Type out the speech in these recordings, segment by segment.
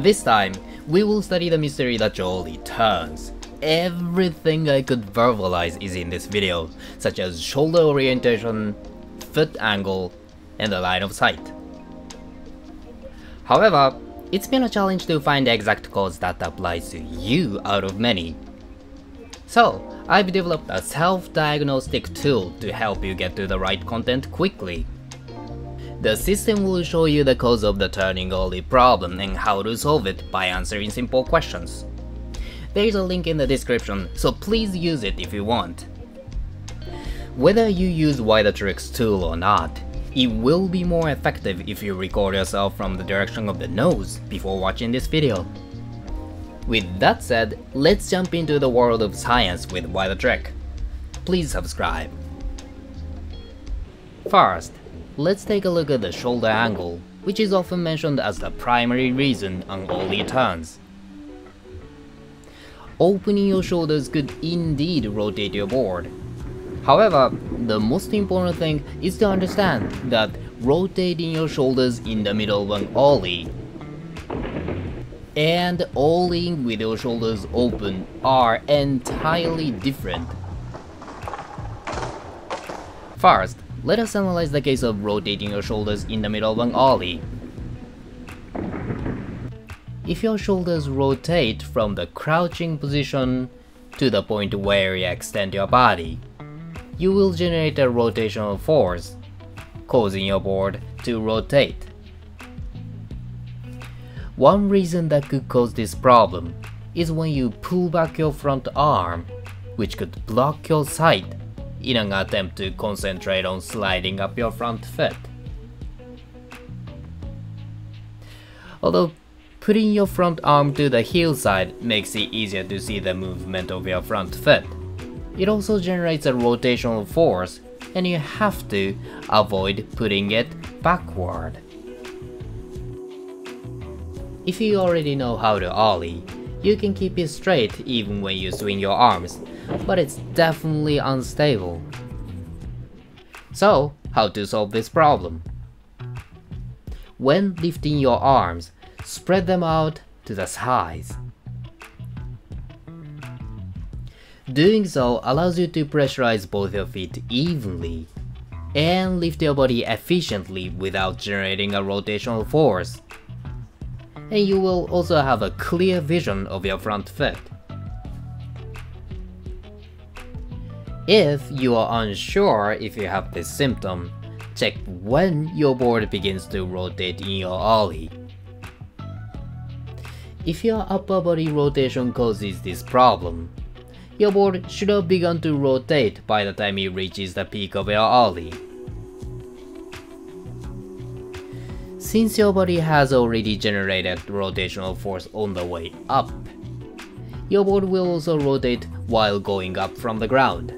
This time, we will study the mystery that your Ollie turns. Everything I could verbalize is in this video, such as shoulder orientation, foot angle, and the line of sight. However, it's been a challenge to find the exact cause that applies to you out of many. So, I've developed a self-diagnostic tool to help you get to the right content quickly. The system will show you the cause of the turning Ollie problem and how to solve it by answering simple questions. There is a link in the description, so please use it if you want. Whether you use Whythetrick's tool or not, it will be more effective if you record yourself from the direction of the nose before watching this video. With that said, let's jump into the world of science with Whythetrick. Please subscribe. First, let's take a look at the shoulder angle, which is often mentioned as the primary reason an Ollie turns. Opening your shoulders could indeed rotate your board. However, the most important thing is to understand that rotating your shoulders in the middle of an Ollie and Ollieing with your shoulders open are entirely different. First, let us analyze the case of rotating your shoulders in the middle of an Ollie. If your shoulders rotate from the crouching position to the point where you extend your body, you will generate a rotational force, causing your board to rotate. One reason that could cause this problem is when you pull back your front arm, which could block your sight in an attempt to concentrate on sliding up your front foot. Although putting your front arm to the heel side makes it easier to see the movement of your front foot, it also generates a rotational force, and you have to avoid putting it backward. If you already know how to Ollie, you can keep it straight even when you swing your arms, but it's definitely unstable. So, how to solve this problem? When lifting your arms, spread them out to the sides. Doing so allows you to pressurize both your feet evenly and lift your body efficiently without generating a rotational force. And you will also have a clear vision of your front foot. If you are unsure if you have this symptom, check when your board begins to rotate in your Ollie. If your upper body rotation causes this problem, your board should have begun to rotate by the time it reaches the peak of your Ollie. Since your body has already generated rotational force on the way up, your board will also rotate while going up from the ground.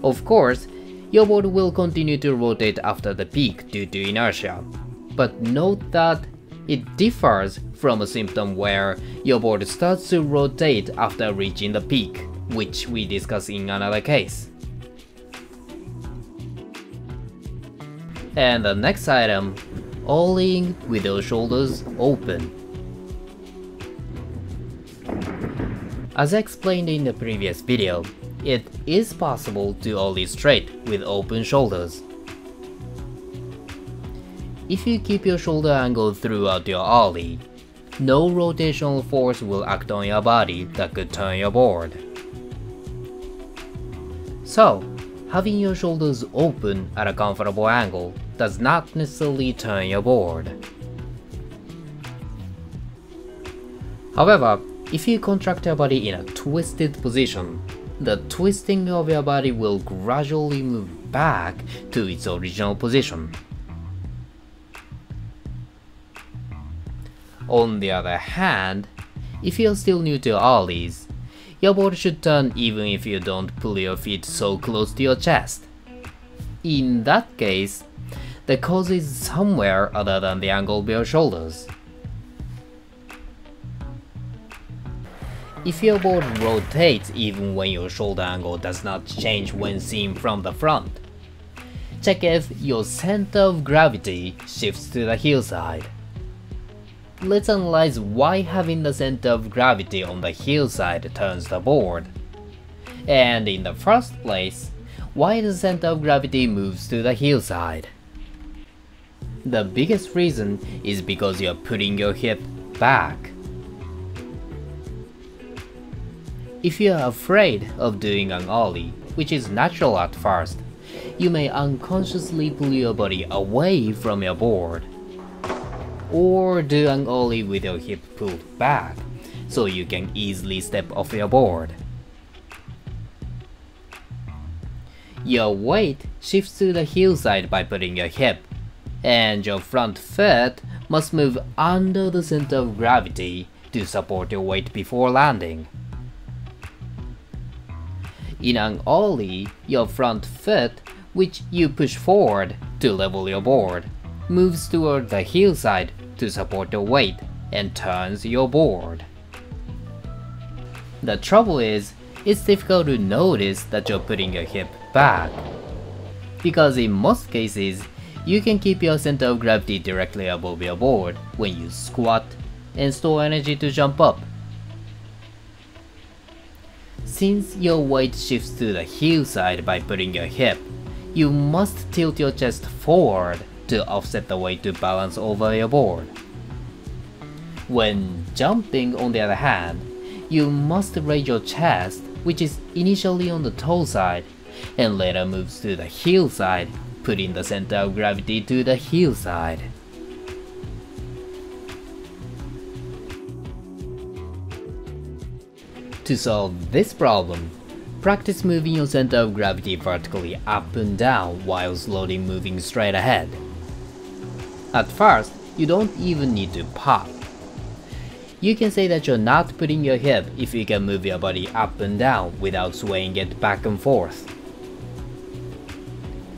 Of course, your board will continue to rotate after the peak due to inertia, but note that it differs from a symptom where your board starts to rotate after reaching the peak, which we discuss in another case. And the next item, Ollieing with your shoulders open. As explained in the previous video, it is possible to Ollie straight with open shoulders. If you keep your shoulder angle throughout your Ollie, no rotational force will act on your body that could turn your board. So, having your shoulders open at a comfortable angle does not necessarily turn your board. However, if you contract your body in a twisted position, the twisting of your body will gradually move back to its original position. On the other hand, if you're still new to Ollies, your board should turn even if you don't pull your feet so close to your chest. In that case, the cause is somewhere other than the angle of your shoulders. If your board rotates even when your shoulder angle does not change when seen from the front, check if your center of gravity shifts to the heel side. let's analyze why having the center of gravity on the heel side turns the board. And in the first place, why the center of gravity moves to the heel side. The biggest reason is because you're putting your hip back. If you are afraid of doing an ollie, which is natural at first, you may unconsciously pull your body away from your board. Or do an ollie with your hip pulled back, so you can easily step off your board. Your weight shifts to the heel side by putting your hip, and your front foot must move under the center of gravity to support your weight before landing. In an ollie, your front foot, which you push forward to level your board, moves toward the heel side to support your weight and turns your board. The trouble is, it's difficult to notice that you're putting your hip back, because in most cases, you can keep your center of gravity directly above your board when you squat and store energy to jump up. Since your weight shifts to the heel side by putting your hip, you must tilt your chest forward to offset the weight to balance over your board. When jumping, on the other hand, you must raise your chest, which is initially on the toe side, and later moves to the heel side, putting the center of gravity to the heel side. To solve this problem, practice moving your center of gravity vertically up and down while slowly moving straight ahead. At first, you don't even need to pop. You can say that you're not putting your hip if you can move your body up and down without swaying it back and forth.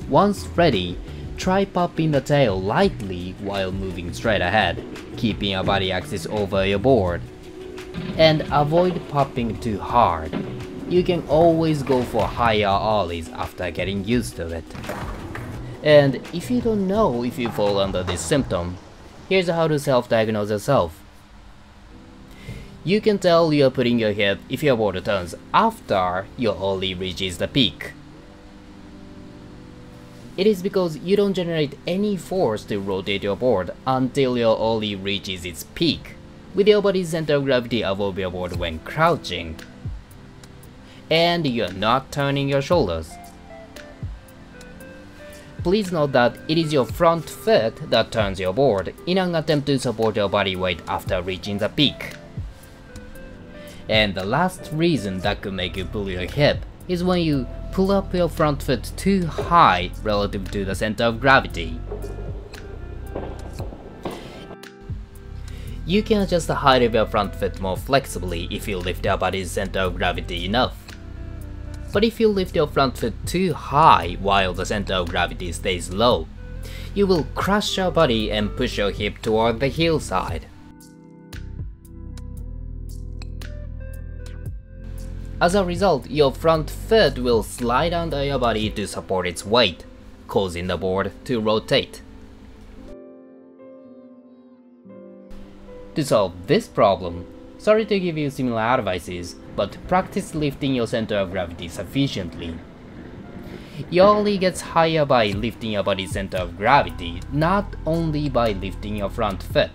Once ready, try popping the tail lightly while moving straight ahead, keeping your body axis over your board. And avoid popping too hard. You can always go for higher ollies after getting used to it. And if you don't know if you fall under this symptom, here's how to self-diagnose yourself. You can tell you're putting your hip if your board turns after your ollie reaches the peak. It is because you don't generate any force to rotate your board until your ollie reaches its peak, with your body's center of gravity above your board when crouching. And you're not turning your shoulders. Please note that it is your front foot that turns your board in an attempt to support your body weight after reaching the peak. And the last reason that could make you pull your hip is when you pull up your front foot too high relative to the center of gravity. You can adjust the height of your front foot more flexibly if you lift your body's center of gravity enough. But if you lift your front foot too high while the center of gravity stays low, you will crush your body and push your hip toward the heel side. As a result, your front foot will slide under your body to support its weight, causing the board to rotate. To solve this problem, sorry to give you similar advices, but practice lifting your center of gravity sufficiently. Your ollie gets higher by lifting your body's center of gravity, not only by lifting your front foot.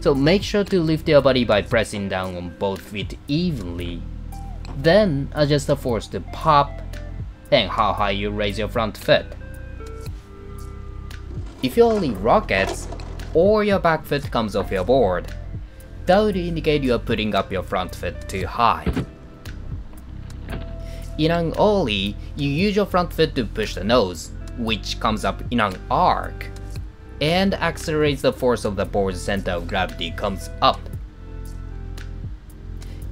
So make sure to lift your body by pressing down on both feet evenly. Then adjust the force to pop and how high you raise your front foot. If your ollie rockets, or your back foot comes off your board, that would indicate you are putting up your front foot too high. In an ollie, you use your front foot to push the nose, which comes up in an arc, and accelerates the force of the board's center of gravity comes up.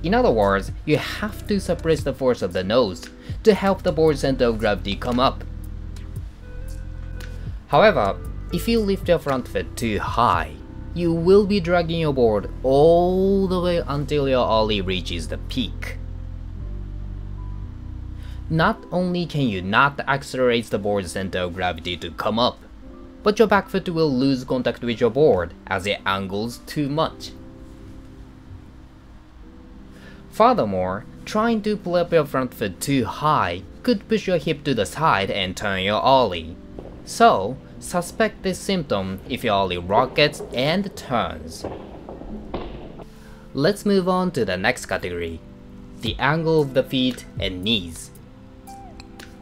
In other words, you have to suppress the force of the nose to help the board's center of gravity come up. However, if you lift your front foot too high, you will be dragging your board all the way until your ollie reaches the peak. Not only can you not accelerate the board's center of gravity to come up, but your back foot will lose contact with your board as it angles too much. Furthermore, trying to pull up your front foot too high could push your hip to the side and turn your ollie. So, suspect this symptom if your ollie rockets and turns. Let's move on to the next category, the angle of the feet and knees.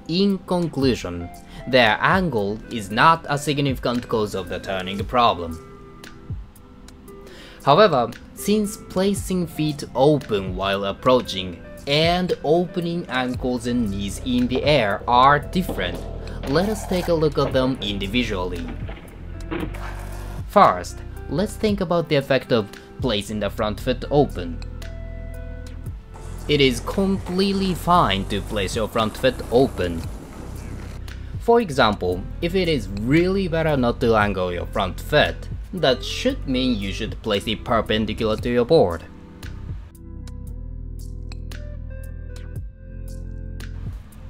In conclusion, their angle is not a significant cause of the turning problem. However, since placing feet open while approaching and opening ankles and knees in the air are different, let us take a look at them individually. First, let's think about the effect of placing the front foot open. It is completely fine to place your front foot open. For example, if it is really better not to angle your front foot, that should mean you should place it perpendicular to your board.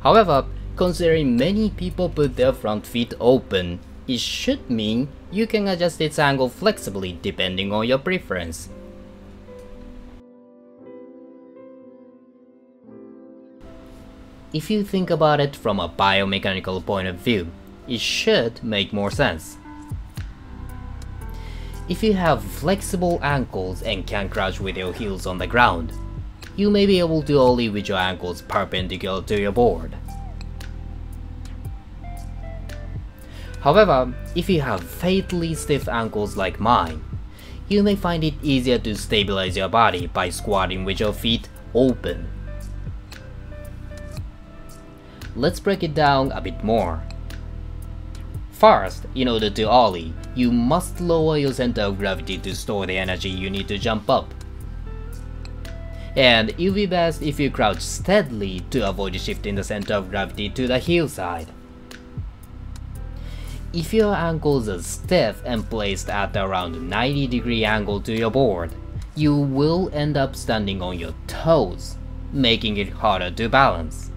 However, considering many people put their front feet open, it should mean you can adjust its angle flexibly depending on your preference. If you think about it from a biomechanical point of view, it should make more sense. If you have flexible ankles and can crouch with your heels on the ground, you may be able to ollie with your ankles perpendicular to your board. However, if you have fatally stiff ankles like mine, you may find it easier to stabilize your body by squatting with your feet open. Let's break it down a bit more. First, in order to ollie, you must lower your center of gravity to store the energy you need to jump up. And it will be best if you crouch steadily to avoid shifting the center of gravity to the heel side. If your ankles are stiff and placed at around 90-degree angle to your board, you will end up standing on your toes, making it harder to balance.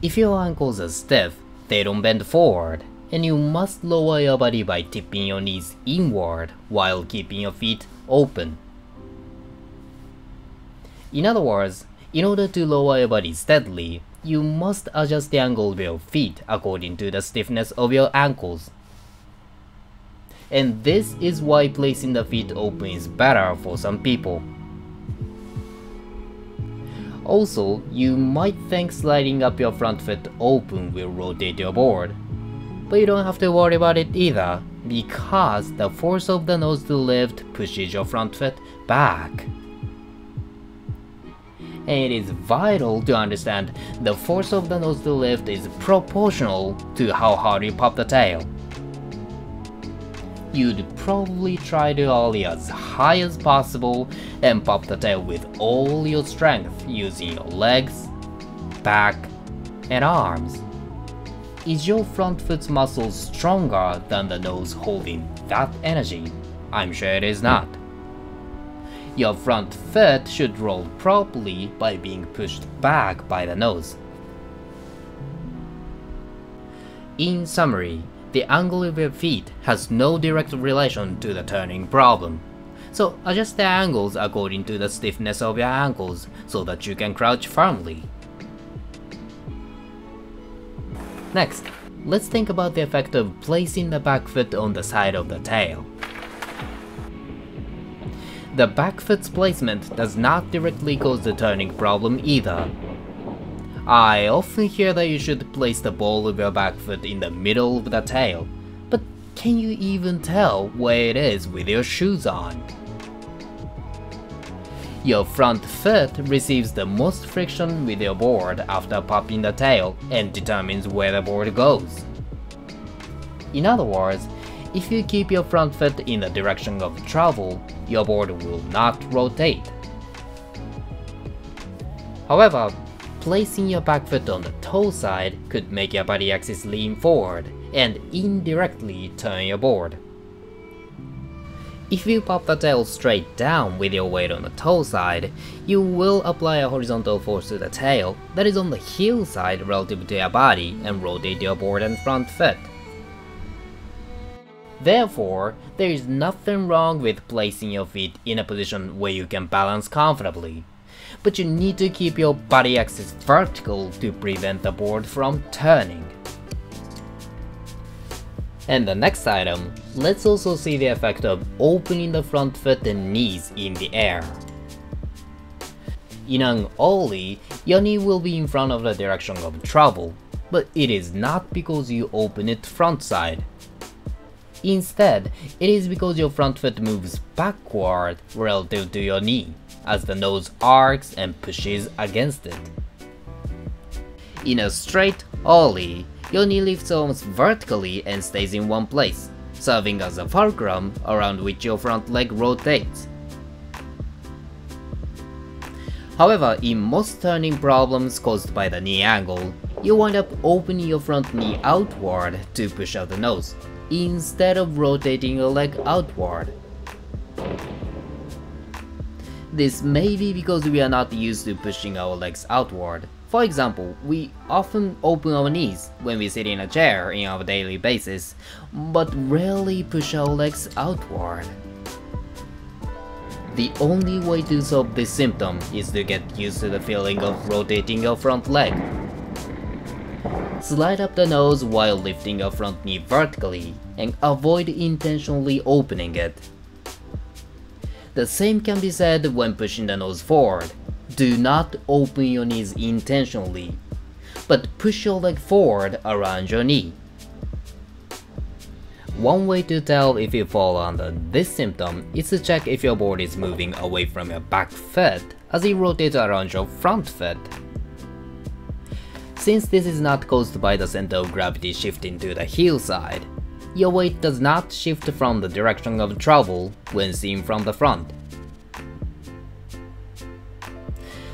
If your ankles are stiff, they don't bend forward, and you must lower your body by tipping your knees inward while keeping your feet open. In other words, in order to lower your body steadily, you must adjust the angle of your feet according to the stiffness of your ankles. And this is why placing the feet open is better for some people. Also, you might think sliding up your front foot open will rotate your board, but you don't have to worry about it either, because the force of the nose to lift pushes your front foot back. And it is vital to understand the force of the nose to lift is proportional to how hard you pop the tail. You'd probably try to ollie as high as possible and pop the tail with all your strength using your legs, back, and arms. Is your front foot's muscles stronger than the nose holding that energy? I'm sure it is not. Your front foot should roll properly by being pushed back by the nose. In summary, the angle of your feet has no direct relation to the turning problem. So adjust the angles according to the stiffness of your ankles so that you can crouch firmly. Next, let's think about the effect of placing the back foot on the side of the tail. The back foot's placement does not directly cause the turning problem either. I often hear that you should place the ball of your back foot in the middle of the tail, but can you even tell where it is with your shoes on? Your front foot receives the most friction with your board after popping the tail and determines where the board goes. In other words, if you keep your front foot in the direction of travel, your board will not rotate. However, placing your back foot on the toe side could make your body axis lean forward and indirectly turn your board. If you pop the tail straight down with your weight on the toe side, you will apply a horizontal force to the tail that is on the heel side relative to your body and rotate your board and front foot. Therefore, there is nothing wrong with placing your feet in a position where you can balance comfortably, but you need to keep your body axis vertical to prevent the board from turning. And the next item, let's also see the effect of opening the front foot and knees in the air. In an ollie, your knee will be in front of the direction of travel, but it is not because you open it front side. Instead, it is because your front foot moves backward relative to your knee, as the nose arcs and pushes against it. In a straight ollie, your knee lifts almost vertically and stays in one place, serving as a fulcrum around which your front leg rotates. However, in most turning problems caused by the knee angle, you wind up opening your front knee outward to push out the nose, instead of rotating your leg outward. This may be because we are not used to pushing our legs outward. For example, we often open our knees when we sit in a chair in our daily basis, but rarely push our legs outward. The only way to solve this symptom is to get used to the feeling of rotating your front leg. Slide up the nose while lifting your front knee vertically, and avoid intentionally opening it. The same can be said when pushing the nose forward. Do not open your knees intentionally, but push your leg forward around your knee. One way to tell if you fall under this symptom is to check if your board is moving away from your back foot as it rotates around your front foot. Since this is not caused by the center of gravity shifting to the heel side, your weight does not shift from the direction of travel when seen from the front.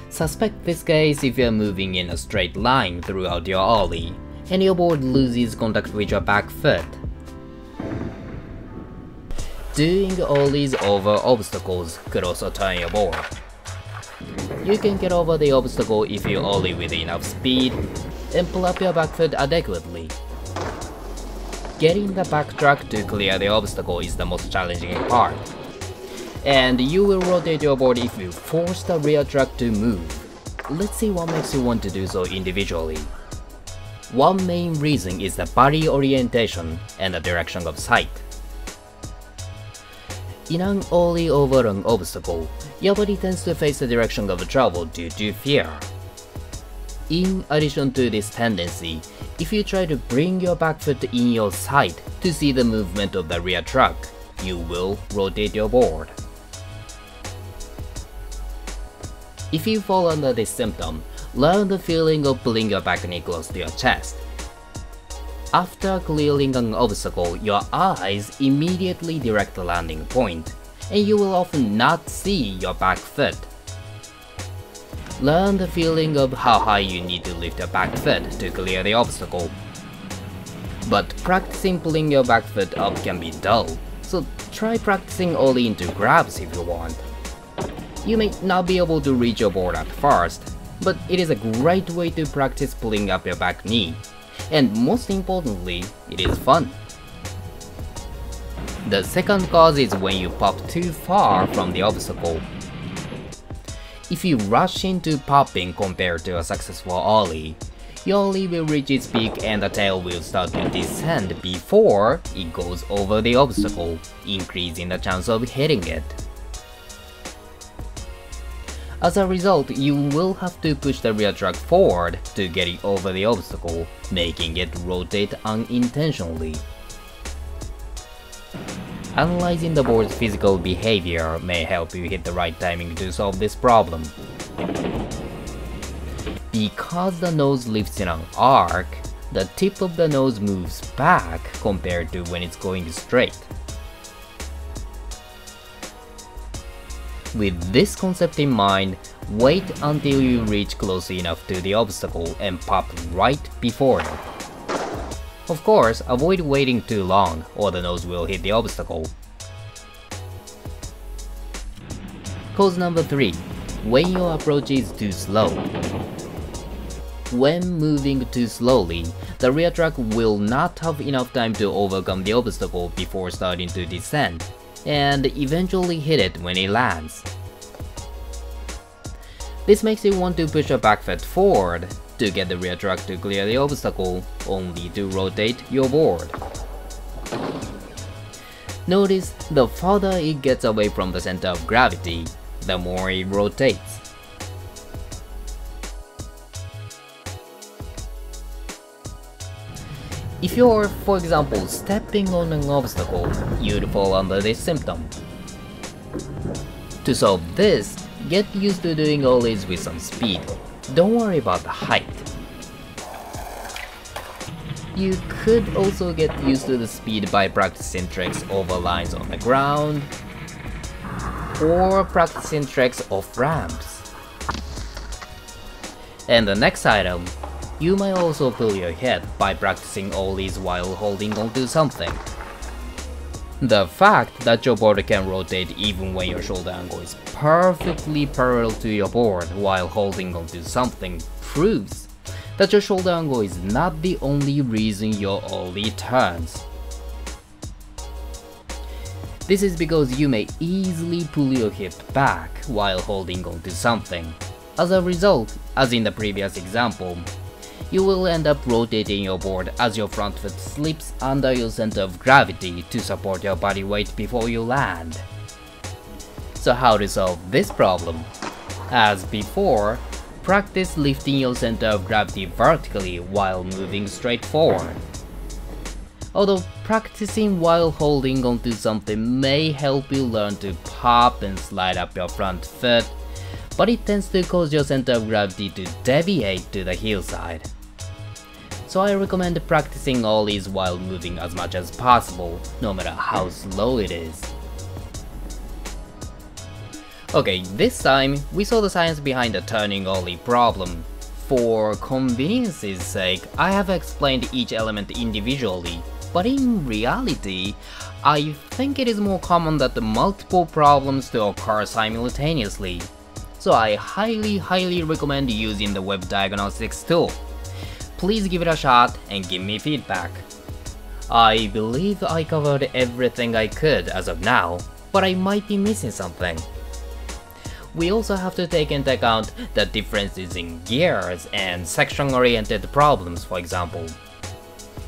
Suspect this case if you are moving in a straight line throughout your ollie, and your board loses contact with your back foot. Doing ollies over obstacles could also turn your board. You can get over the obstacle if you ollie with enough speed and pull up your back foot adequately. Getting the back track to clear the obstacle is the most challenging part, and you will rotate your board if you force the rear track to move. Let's see what makes you want to do so individually. One main reason is the body orientation and the direction of sight. In an ollie over an obstacle, your body tends to face the direction of travel due to fear. In addition to this tendency, if you try to bring your back foot in your sight to see the movement of the rear track, you will rotate your board. If you fall under this symptom, learn the feeling of pulling your back knee close to your chest. After clearing an obstacle, your eyes immediately direct the landing point, and you will often not see your back foot. Learn the feeling of how high you need to lift your back foot to clear the obstacle. But practicing pulling your back foot up can be dull, so try practicing ollie into grabs if you want. You may not be able to reach your board at first, but it is a great way to practice pulling up your back knee. And most importantly, it is fun. The second cause is when you pop too far from the obstacle. If you rush into popping compared to a successful ollie, your ollie will reach its peak and the tail will start to descend before it goes over the obstacle, increasing the chance of hitting it. As a result, you will have to push the rear track forward to get it over the obstacle, making it rotate unintentionally. Analyzing the board's physical behavior may help you hit the right timing to solve this problem. Because the nose lifts in an arc, the tip of the nose moves back compared to when it's going straight. With this concept in mind, wait until you reach close enough to the obstacle and pop right before it. Of course, avoid waiting too long or the nose will hit the obstacle. Cause number 3. When your approach is too slow. When moving too slowly, the rear track will not have enough time to overcome the obstacle before starting to descend, and eventually hit it when it lands. This makes you want to push your back foot forward to get the rear track to clear the obstacle, only to rotate your board. Notice the farther it gets away from the center of gravity, the more it rotates. If you're, for example, stepping on an obstacle, you'd fall under this symptom. To solve this, get used to doing ollies with some speed. Don't worry about the height. You could also get used to the speed by practicing tricks over lines on the ground, or practicing tricks off ramps. And the next item, you might also pull your head by practicing ollies while holding onto something. The fact that your board can rotate even when your shoulder angle is perfectly parallel to your board while holding onto something proves that your shoulder angle is not the only reason your ollie turns. This is because you may easily pull your hip back while holding onto something. As a result, as in the previous example, you will end up rotating your board as your front foot slips under your center of gravity to support your body weight before you land. So how to solve this problem? As before, practice lifting your center of gravity vertically while moving straight forward. Although practicing while holding onto something may help you learn to pop and slide up your front foot, but it tends to cause your center of gravity to deviate to the heel side. So I recommend practicing ollies while moving as much as possible, no matter how slow it is. Okay, this time we saw the science behind the turning ollie problem. For convenience's sake, I have explained each element individually, but in reality, I think it is more common that the multiple problems to occur simultaneously. So I highly recommend using the web diagnostics tool. Please give it a shot and give me feedback. I believe I covered everything I could as of now, but I might be missing something. We also have to take into account the differences in gears and section-oriented problems, for example.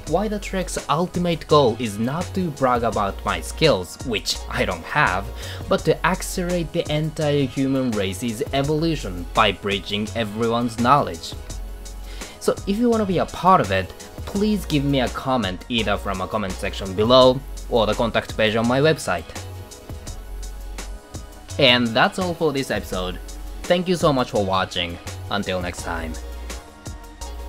Whythetrick's ultimate goal is not to brag about my skills, which I don't have, but to accelerate the entire human race's evolution by bridging everyone's knowledge. So if you want to be a part of it, please give me a comment either from a comment section below or the contact page on my website. And that's all for this episode. Thank you so much for watching. Until next time.